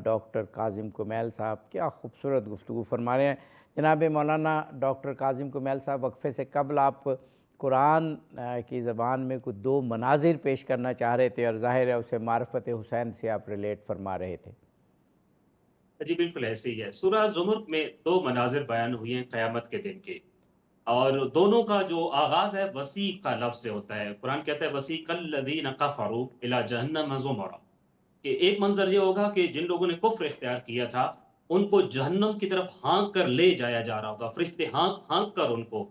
ڈاکٹر کاظم کمیل صاحب کیا خوبصورت گفتگو فرما رہے ہیں۔ جناب مولانا ڈاکٹر کاظم کمیل صاحب، وقفے سے قبل آپ قرآن کی زبان میں کچھ 2 مناظر پیش کرنا چاہ رہے تھے، اور ظاہر ہے اسے معرفت حسین سے آپ ریلیٹ فرما رہے تھے۔ جی بالکل ایسے ہی ہے۔ سورہ زمر میں 2 مناظر بیان ہوئے ہیں قیامت کے دن کے، اور دونوں کا جو آغاز ہے وسیق کا لفظ سے ہوتا ہے۔ قرآن کہتا ہے وسیق الذین کفروا الی جہنم زمرا، کہ ایک منظر یہ ہوگا کہ جن لوگوں نے کفر اختیار کیا تھا ان کو جہنم کی طرف ہانک کر لے جایا جا رہا ہوگا، فرشتے ہانک ہانک کر ان کو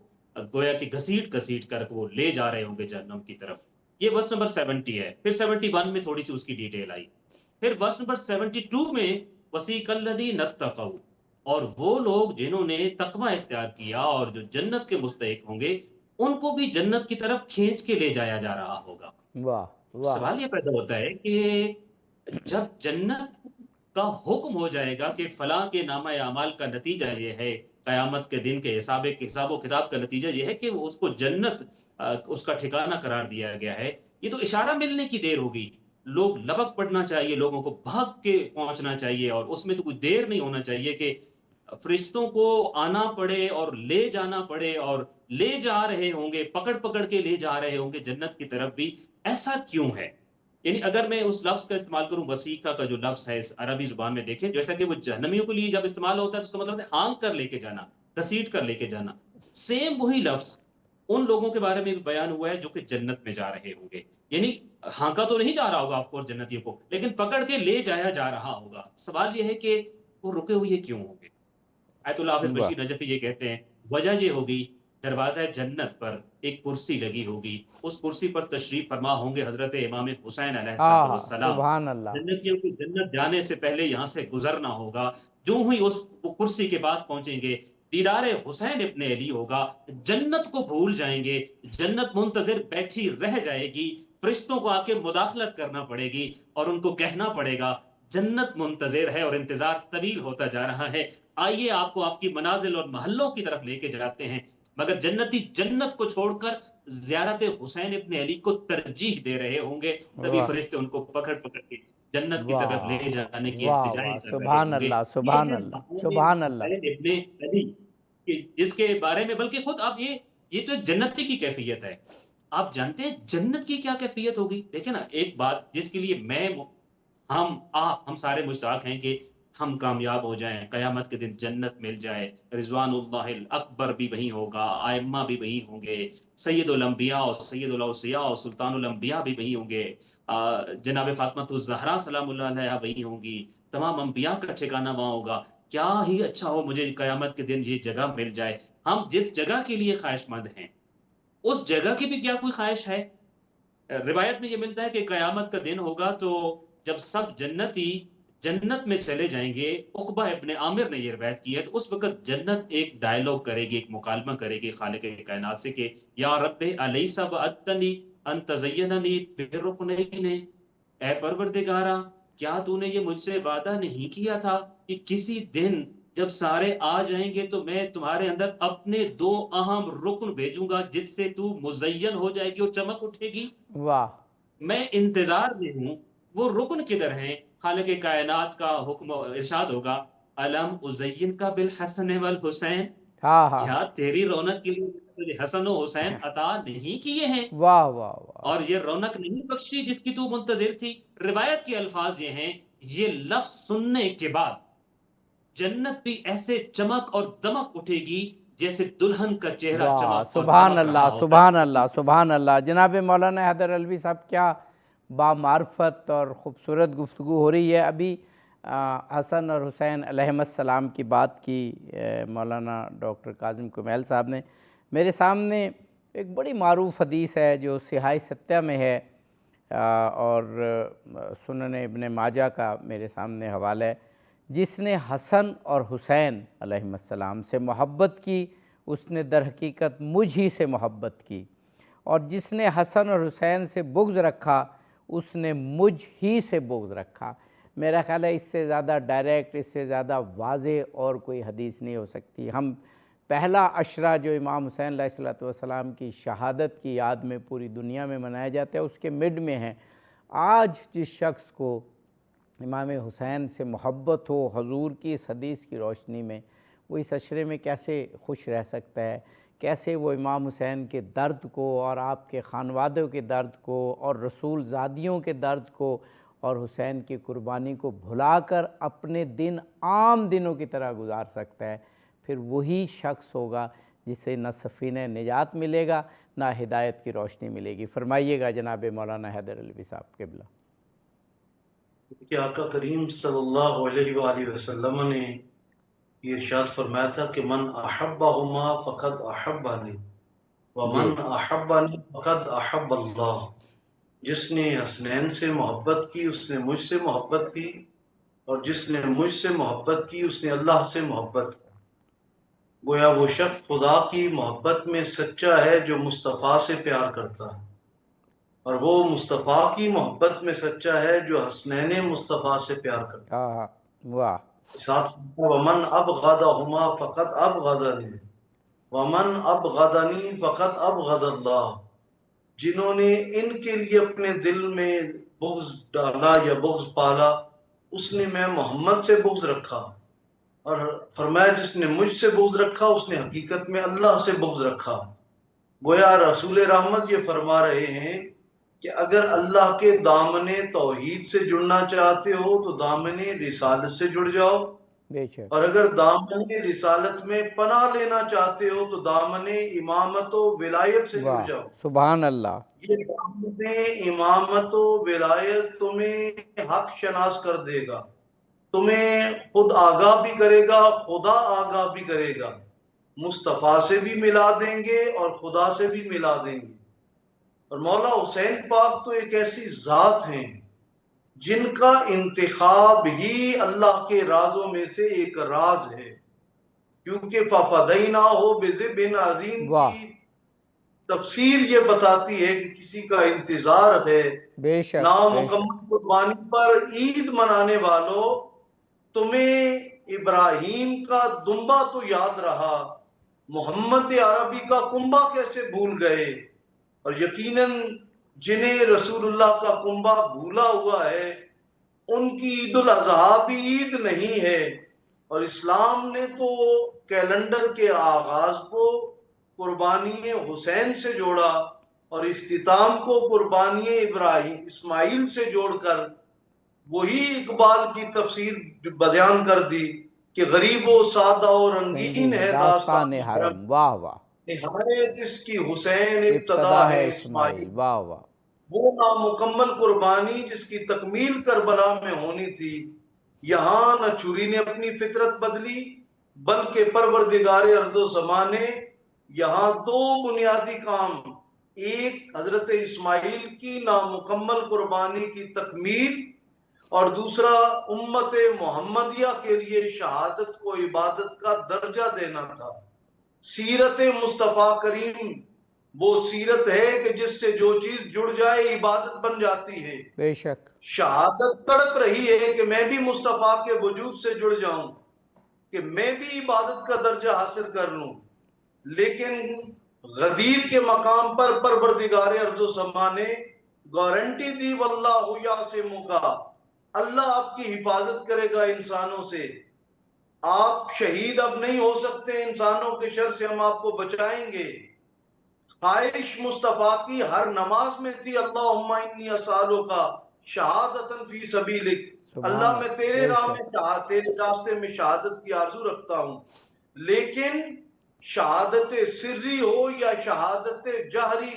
گویا کہ گھسیٹ گھسیٹ کر وہ لے جا رہے ہوں گے جہنم کی طرف۔ یہ ورس نمبر 70 ہے۔ پھر 71 میں تھوڑی سی اس کی ڈیٹیل آئی۔ پھر ورس نمبر 72 میں وسیق الذین اتقوا، اور وہ لوگ جنہوں نے تقوی اختیار کیا اور جو جنت کے مستحق ہوں گے ان کو بھی جنت کی طرف کھینچ کے لے جایا جا رہا ہوگا۔ واہ واہ، سوال یہ پیدا ہوتا ہے کہ جب جنت کا حکم ہو جائے گا کہ فلاں کے نامہ اعمال کا نتیجہ یہ ہے، قیامت کے دن کے حساب و کتاب کا نتیجہ یہ ہے کہ اس کو جنت اس کا ٹھکانہ قرار دیا گیا ہے، یہ تو اشارہ ملنے کی دیر ہوگی۔ لوگ لبک پڑنا چاہیے، لوگوں کو بھاگ کے پہنچنا چاہیے، اور اس میں تو کوئی دیر نہیں ہونا چاہیے کہ فرشتوں کو آنا پڑے اور لے جانا پڑے، اور لے جا رہے ہوں گے، پکڑ پکڑ کے لے جا رہے ہوں گے جنت کی طرف بھی۔ ایسا کیوں ہے؟ یعنی اگر میں اس لفظ کا استعمال کروں، وسیقہ کا جو لفظ ہے اس عربی زبان میں دیکھیں، جیسا کہ وہ جہنمیوں کے لیے جب استعمال ہوتا ہے تو اس کا مطلب ہے ہانک کر لے کے جانا، گھسیٹ کر لے کے جانا۔ سیم وہی لفظ ان لوگوں کے بارے میں بھی بیان ہوا ہے جو کہ جنت میں جا رہے ہوں گے، یعنی ہانکا تو نہیں جا رہا ہوگا آف کورس جنتیوں کو، لیکن پکڑ کے لے جایا جا رہا ہوگا۔ سوال یہ ہے کہ وہ رکے ہوئے کیوں ہوں گے؟ آیت اللہ حافظ واہ بشیر نجفی یہ کہتے ہیں وجہ یہ ہوگی دروازہ جنت پر ایک کرسی لگی ہوگی، اس کرسی پر تشریف فرما ہوں گے حضرت امام حسین علیہ ہاں، السلام۔ سبحان اللہ، جنتیوں کو جنت جانے سے پہلے یہاں سے گزرنا ہوگا، جو ہی اس کرسی کے پاس پہنچیں گے دیدار حسین ابن علی ہوگا، جنت کو بھول جائیں گے، جنت منتظر بیٹھی رہ جائے گی، فرشتوں کو آ کے مداخلت کرنا پڑے گی اور ان کو کہنا پڑے گا جنت منتظر ہے اور انتظار طویل ہوتا جا رہا ہے، آئیے آپ کو آپ کی منازل اور محلوں کی طرف لے کے جاتے ہیں۔ مگر جنتی جنت کو چھوڑ کر زیارت حسین ابن علی کو ترجیح دے رہے ہوں گے، تبھی واہ فرشتے ان کو پکڑ پکڑ کے جنت کی طرف لے واہ جانے کی واہ التجائیں واہ، کر رہے سبحان ہوں گے۔ اللہ یہ سبحان ہے اللہ مقام سبحان اللہ۔ حسین ابن علی، کہ جس کے بارے میں بلکہ خود آپ یہ تو ایک جنتی کی کیفیت ہے۔ آپ جانتے ہیں جنت کی کیا کیفیت ہوگی؟ دیکھیں نا، ایک بات جس کے لیے ہم سارے مشتاق ہیں کہ ہم کامیاب ہو جائیں، قیامت کے دن جنت مل جائے، رضوان اللہ الاکبر بھی وہیں ہوگا، ائمہ بھی وہیں ہوں گے، سید الانبیاء اور سید الاوصیاء اور سلطان الانبیاء بھی وہیں ہوں گے، جناب فاطمہ الزہرا سلام اللہ علیہا وہیں ہوں گی، تمام انبیاء کا ٹھکانہ وہاں ہوگا۔ کیا ہی اچھا ہو مجھے قیامت کے دن یہ جگہ مل جائے۔ ہم جس جگہ کے لیے خواہش مند ہیں اس جگہ کی بھی کیا کوئی خواہش ہے؟ روایت میں یہ ملتا ہے کہ قیامت کا دن ہوگا تو جب سب جنتی جنت میں چلے جائیں گے، عقبہ ابن عامر نے یہ روایت کی ہے، تو اس وقت جنت ایک ڈائلوگ کرے گی، ایک مکالمہ کرے گی خالق کائنات سے کہ یا رب الیس وعدتنی ان تزیننی برکنین، اے پروردگارا کیا تو نے یہ مجھ سے وعدہ نہیں کیا تھا کہ کسی دن جب سارے آ جائیں گے تو میں تمہارے اندر اپنے 2 اہم رکن بھیجوں گا جس سے تو مزین ہو جائے گی اور چمک اٹھے گی۔ واہ میں انتظار میں ہوں، وہ رکن کدھر ہیں؟ خالق کائنات کا حکم ارشاد ہوگا الم ازین کا بالحسن والحسین، ہاں ہاں کیا تیری رونق کے لیے حسن و حسین عطا نہیں کیے ہیں واہ واہ واہ، اور یہ رونق نہیں بخشی جس کی تو منتظر تھی؟ روایت کے الفاظ یہ ہیں، یہ لفظ سننے کے بعد جنت بھی ایسے چمک اور دمک اٹھے گی جیسے دلہن کا چہرہ واہ چمک اور سبحان دمک اللہ رہا ہوگا۔ سبحان اللہ سبحان اللہ۔ جناب مولانا حیدر علوی صاحب، کیا بامعرفت اور خوبصورت گفتگو ہو رہی ہے۔ ابھی حسن اور حسین علیہم السلام کی بات کی مولانا ڈاکٹر کاظم کمیل صاحب نے۔ میرے سامنے ایک بڑی معروف حدیث ہے جو صحیح ستہ میں ہے، اور سنن ابن ماجہ کا میرے سامنے حوالہ ہے۔ جس نے حسن اور حسین علیہم السلام سے محبت کی اس نے در حقیقت مجھ ہی سے محبت کی، اور جس نے حسن اور حسین سے بغض رکھا اس نے مجھ ہی سے بغض رکھا۔ میرا خیال ہے اس سے زیادہ ڈائریکٹ، اس سے زیادہ واضح اور کوئی حدیث نہیں ہو سکتی۔ ہم پہلا عشرہ جو امام حسین علیہ السلام کی شہادت کی یاد میں پوری دنیا میں منایا جاتا ہے اس کے مڈ میں ہیں۔ آج جس شخص کو امام حسین سے محبت ہو حضور کی اس حدیث کی روشنی میں، وہ اس عشرے میں کیسے خوش رہ سکتا ہے؟ کیسے وہ امام حسین کے درد کو اور آپ کے خانوادوں کے درد کو اور رسول زادیوں کے درد کو اور حسین کی قربانی کو بھلا کر اپنے دن عام دنوں کی طرح گزار سکتا ہے؟ پھر وہی شخص ہوگا جسے نہ سفینہ نجات ملے گا نہ ہدایت کی روشنی ملے گی۔ فرمائیے گا جناب مولانا حیدر علوی صاحب قبلہ۔ کہ آقا کریم صلی اللہ علیہ وآلہ وسلم نے یہ ارشاد فرمایا تھا کہ من احبہما فقد احبنی ومن احبنی فقد احب اللہ۔ جس نے حسنین سے محبت کی اس نے مجھ سے محبت کی، اور جس نے مجھ سے محبت کی اس نے اللہ سے محبت کی۔ گویا وہ شخص خدا کی محبت میں سچا ہے جو مصطفیٰ سے پیار کرتا ہے، اور وہ مصطفیٰ کی محبت میں سچا ہے جو حسنین مصطفیٰ سے پیار کرتا ہے۔ واہ! ساتھ ومن ابغضہما فقد ابغضنی ومن ابغضنی فقد ابغض اللہ۔ جنہوں نے ان کے لیے اپنے دل میں بغض ڈالا یا بغض پالا، اس نے میں محمد سے بغض رکھا، اور فرمایا جس نے مجھ سے بغض رکھا اس نے حقیقت میں اللہ سے بغض رکھا۔ گویا رسول رحمت یہ فرما رہے ہیں کہ اگر اللہ کے دامن توحید سے جڑنا چاہتے ہو تو دامن رسالت سے جڑ جاؤ، اور اگر دامن رسالت میں پناہ لینا چاہتے ہو تو دامن امامت و ولایت سے جڑ جاؤ۔ سبحان اللہ! یہ دامن امامت و ولایت تمہیں حق شناس کر دے گا، تمہیں خود آگاہ بھی کرے گا، خدا آگاہ بھی کرے گا، مصطفیٰ سے بھی ملا دیں گے اور خدا سے بھی ملا دیں گے۔ اور مولا حسین پاک تو ایک ایسی ذات ہیں جن کا انتخاب ہی اللہ کے رازوں میں سے ایک راز ہے، کیونکہ فَفَدَيْنَاهُ بِذِبْحٍ عَظِيمٍ کی تفسیر یہ بتاتی ہے کہ کسی کا انتظار ہے۔ بے شک نامکمل قربانی پر عید منانے والوں، تمہیں ابراہیم کا دمبا تو یاد رہا، محمد عربی کا کنبا کیسے بھول گئے؟ اور یقیناً جنہیں رسول اللہ کا کنبا بھولا ہوا ہے ان کی عید الاضحیٰ بھی عید نہیں ہے۔ اور اسلام نے تو کیلنڈر کے آغاز کو قربانی حسین سے جوڑا اور اختتام کو قربانی ابراہیم اسماعیل سے جوڑ کر وہی اقبال کی تفسیر بیان کر دی کہ غریب و سادہ و رنگین ہے داستان حرم، واہ واہ! نہایت اس کی حسین ابتدا ہے اسماعیل۔ واہ واہ! وہ نامکمل قربانی جس کی تکمیل کربلا میں ہونی تھی، یہاں نہ چھری نے اپنی فطرت بدلی بلکہ پروردگار ارض و زمان نے یہاں دو بنیادی کام، ایک حضرت اسماعیل کی نامکمل قربانی کی تکمیل، اور دوسرا امت محمدیہ کے لیے شہادت کو عبادت کا درجہ دینا تھا۔ سیرت مصطفیٰ کریم وہ سیرت ہے کہ جس سے جو چیز جڑ جائے عبادت بن جاتی ہے۔ بے شک شہادت تڑپ رہی ہے کہ میں بھی مصطفیٰ کے وجود سے جڑ جاؤں، کہ میں بھی عبادت کا درجہ حاصل کر لوں، لیکن غدیر کے مقام پر پروردگار ارض و سما نے گارنٹی دی واللہ یعصمک، اللہ آپ کی حفاظت کرے گا انسانوں سے، آپ شہید اب نہیں ہو سکتے، انسانوں کے شر سے ہم آپ کو بچائیں گے۔ خواہش مصطفیٰ کی ہر نماز میں تھی اللہم انی اسالک شہادتا فی سبیلک، اللہ میں تیرے راہ میں تیرے راستے میں شہادت کی آرزو رکھتا ہوں، لیکن شہادت سری ہو یا شہادت جہری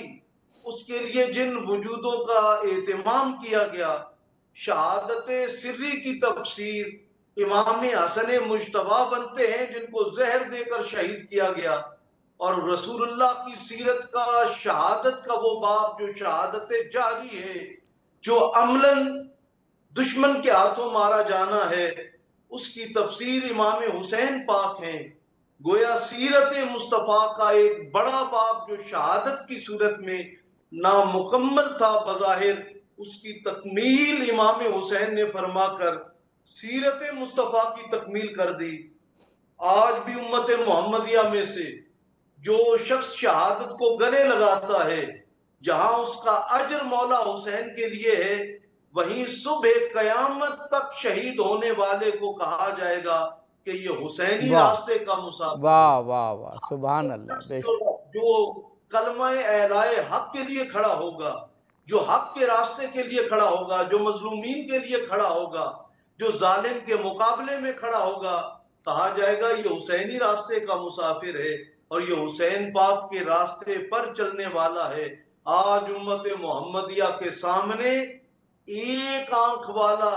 اس کے لیے جن وجودوں کا اہتمام کیا گیا، شہادت سری کی تفسیر امام حسن مجتبیٰ بنتے ہیں جن کو زہر دے کر شہید کیا گیا، اور رسول اللہ کی سیرت کا شہادت کا وہ باب جو شہادت جاری ہے، جو عملاً دشمن کے ہاتھوں مارا جانا ہے، اس کی تفسیر امام حسین پاک ہیں۔ گویا سیرت مصطفیٰ کا ایک بڑا باب جو شہادت کی صورت میں نامکمل تھا بظاہر، اس کی تکمیل امام حسین نے فرما کر سیرت مصطفیٰ کی تکمیل کر دی۔ آج بھی امت محمدیہ میں سے جو شخص شہادت کو گلے لگاتا ہے، جہاں اس کا اجر مولا حسین کے لیے ہے، وہیں صبح قیامت تک شہید ہونے والے کو کہا جائے گا کہ یہ حسینی واہ راستے کا مسافر ہے۔ واہ واہ واہ، سبحان اللہ، بے شک جو کلمہ اعلائے حق کے لیے کھڑا ہوگا، جو حق کے راستے کے لیے کھڑا ہوگا، جو مظلومین کے لیے کھڑا ہوگا، جو ظالم کے مقابلے میں کھڑا ہوگا، کہا جائے گا یہ حسینی راستے کا مسافر ہے اور یہ حسین پاک کے راستے پر چلنے والا ہے۔ آج امت محمدیہ کے سامنے ایک آنکھ والا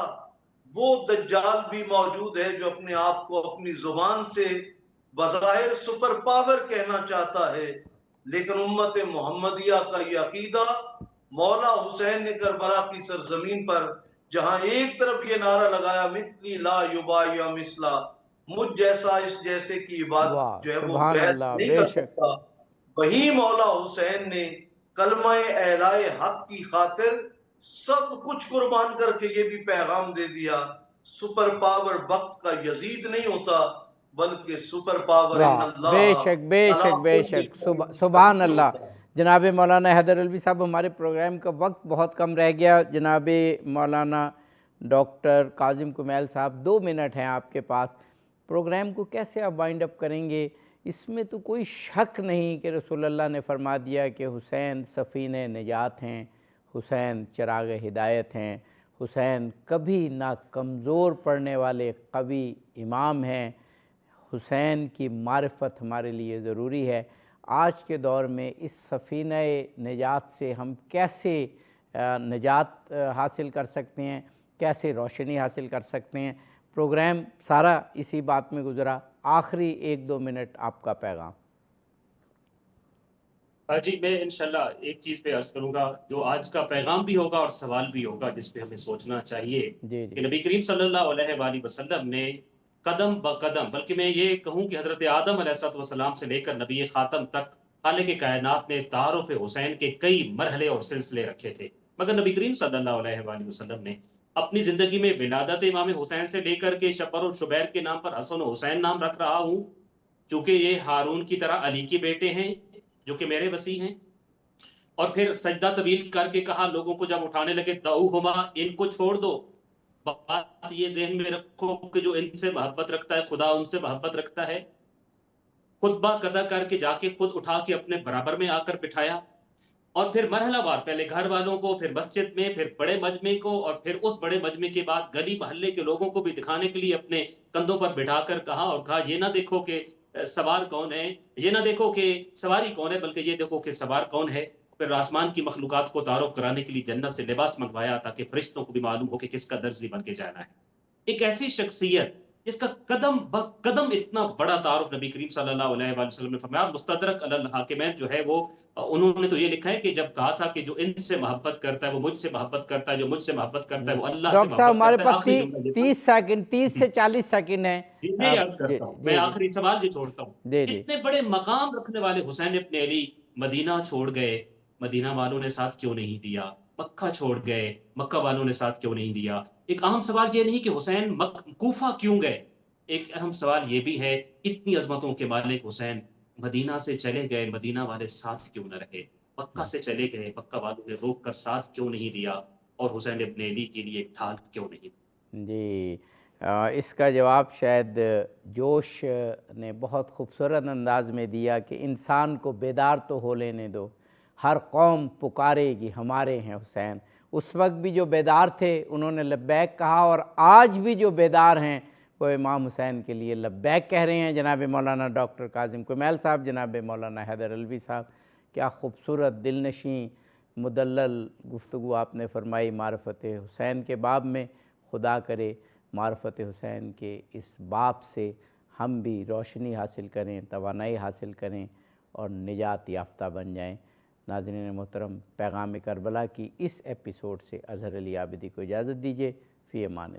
وہ دجال بھی موجود ہے جو اپنے آپ کو اپنی زبان سے بظاہر سپر پاور کہنا چاہتا ہے، لیکن امت محمدیہ کا یہ عقیدہ مولا حسین نے کربلا کی سرزمین پر جہاں ایک طرف یہ نعرہ لگایا مثلی لا یبایع مثلا، مجھ جیسا اس جیسے کی واہ، عبادت جو ہے وہ سبحان بیعت اللہ، نہیں بے کر شک سکتا، وہی مولا حسین نے کلمہ اعلائے حق کی خاطر سب کچھ قربان کر کے یہ بھی پیغام دے دیا، سپر پاور وقت کا یزید نہیں ہوتا بلکہ سپر پاور ان واہ، بے اللہ شک بے علی شک بے کل شک، شیء سبحان قدیر اللہ۔ ہوتا ہے۔ جناب مولانا حیدر علوی صاحب، ہمارے پروگرام کا وقت بہت کم رہ گیا۔ جناب مولانا ڈاکٹر کاظم کمیل صاحب، 2 منٹ ہیں آپ کے پاس، پروگرام کو کیسے آپ وائنڈ اپ کریں گے؟ اس میں تو کوئی شک نہیں کہ رسول اللہ نے فرما دیا کہ حسین سفینہ نجات ہیں، حسین چراغ ہدایت ہیں، حسین کبھی نہ کمزور پڑنے والے قوی امام ہیں، حسین کی معرفت ہمارے لیے ضروری ہے۔ آج کے دور میں اس سفینہ نجات سے ہم کیسے نجات حاصل کر سکتے ہیں، کیسے روشنی حاصل کر سکتے ہیں؟ پروگرام سارا اسی بات میں گزرا، آخری 1-2 منٹ آپ کا پیغام۔ جی میں انشاءاللہ ایک چیز پہ عرض کروں گا جو آج کا پیغام بھی ہوگا اور سوال بھی ہوگا جس پہ ہمیں سوچنا چاہیے جی جی کہ نبی کریم صلی اللہ علیہ وآلہ وسلم نے قدم بقدم، بلکہ میں یہ کہوں کہ حضرت آدم علیہ السلام سے لے کر نبی خاتم تک خالق کائنات نے تعارف حسین کے کئی مرحلے اور سلسلے رکھے تھے، مگر نبی کریم صلی اللہ علیہ وآلہ وسلم نے اپنی زندگی میں ولادت امام حسین سے لے کر کے شبر و شبیر کے نام پر حسن و حسین نام رکھ رہا ہوں، چونکہ یہ ہارون کی طرح علی کے بیٹے ہیں جو کہ میرے وسیع ہیں، اور پھر سجدہ طویل کر کے کہا لوگوں کو جب اٹھانے لگے دعوہما، ان کو چھوڑ دو۔ بات یہ ذہن میں رکھو کہ جو ان سے محبت رکھتا ہے خدا ان سے محبت رکھتا ہے۔ خطبہ قضا کر کے جا کے خود اٹھا کے اپنے برابر میں آ کر بٹھایا، اور پھر مرحلہ وار پہلے گھر والوں کو، پھر مسجد میں، پھر بڑے مجمع کو، اور پھر اس بڑے مجمع کے بعد گلی محلے کے لوگوں کو بھی دکھانے کے لیے اپنے کندھوں پر بٹھا کر کہا، اور کہا یہ نہ دیکھو کہ سوار کون ہے، یہ نہ دیکھو کہ سواری کون ہے، بلکہ یہ دیکھو کہ سوار کون ہے۔ پھر آسمان کی مخلوقات کو تعارف کرانے کے لیے جنت سے لباس منگوایا تاکہ فرشتوں کو بھی معلوم ہو کہ کس کا درزی بن کے جانا ہے۔ ایک ایسی شخصیت جس کا قدم بقدم اتنا بڑا تعارف نبی کریم صلی اللہ علیہ وآلہ وسلم نے فرمایا۔ مستدرک علی الحاکمین جو ہے وہ انہوں نے تو یہ لکھا ہے کہ جب کہا تھا کہ جو ان سے محبت کرتا ہے وہ مجھ سے محبت کرتا ہے، جو مجھ سے محبت کرتا ہے وہ اللہ سے ڈاکٹر صاحب، محبت ہمارے کرتا ہے۔ پاس آخری جملہ یہ 30 سیکنڈ، 30 سے 40 سیکنڈ ہیں۔ جی میں یہ عرض جی کرتا ہوں، میں جی آخری سوال یہ چھوڑتا ہوں، جی جی اتنے بڑے مقام رکھنے والے حسین ابن علی مدینہ چھوڑ گئے، مدینہ والوں نے ساتھ کیوں نہیں دیا؟ مکہ چھوڑ گئے، مکہ والوں نے ساتھ کیوں نہیں دیا؟ ایک اہم سوال یہ نہیں کہ حسین کوفہ کیوں گئے، ایک اہم سوال یہ بھی ہے اتنی عظمتوں کے مالک حسین مدینہ سے چلے گئے، مدینہ والے ساتھ کیوں نہ رہے؟ مکہ سے چلے گئے، مکہ والوں نے روک کر ساتھ کیوں نہیں دیا؟ اور حسین ابن علی کے لیے ڈھال کیوں نہیں دیا؟ جی اس کا جواب شاید جوش نے بہت خوبصورت انداز میں دیا کہ انسان کو بیدار تو ہو لینے دو، ہر قوم پکارے گی ہمارے ہیں حسین۔ اس وقت بھی جو بیدار تھے انہوں نے لبیک کہا، اور آج بھی جو بیدار ہیں وہ امام حسین کے لیے لبیک کہہ رہے ہیں۔ جناب مولانا ڈاکٹر کاظم کمیل صاحب، جناب مولانا حیدر علوی صاحب، کیا خوبصورت دلنشیں مدلل گفتگو آپ نے فرمائی معرفت حسین کے باب میں۔ خدا کرے معرفت حسین کے اس باب سے ہم بھی روشنی حاصل کریں، توانائی حاصل کریں اور نجات یافتہ بن جائیں۔ ناظرین محترم، پیغام کربلا کی اس ایپیسوڈ سے اظہر علی عابدی کو اجازت دیجیے۔ فی امان اللہ۔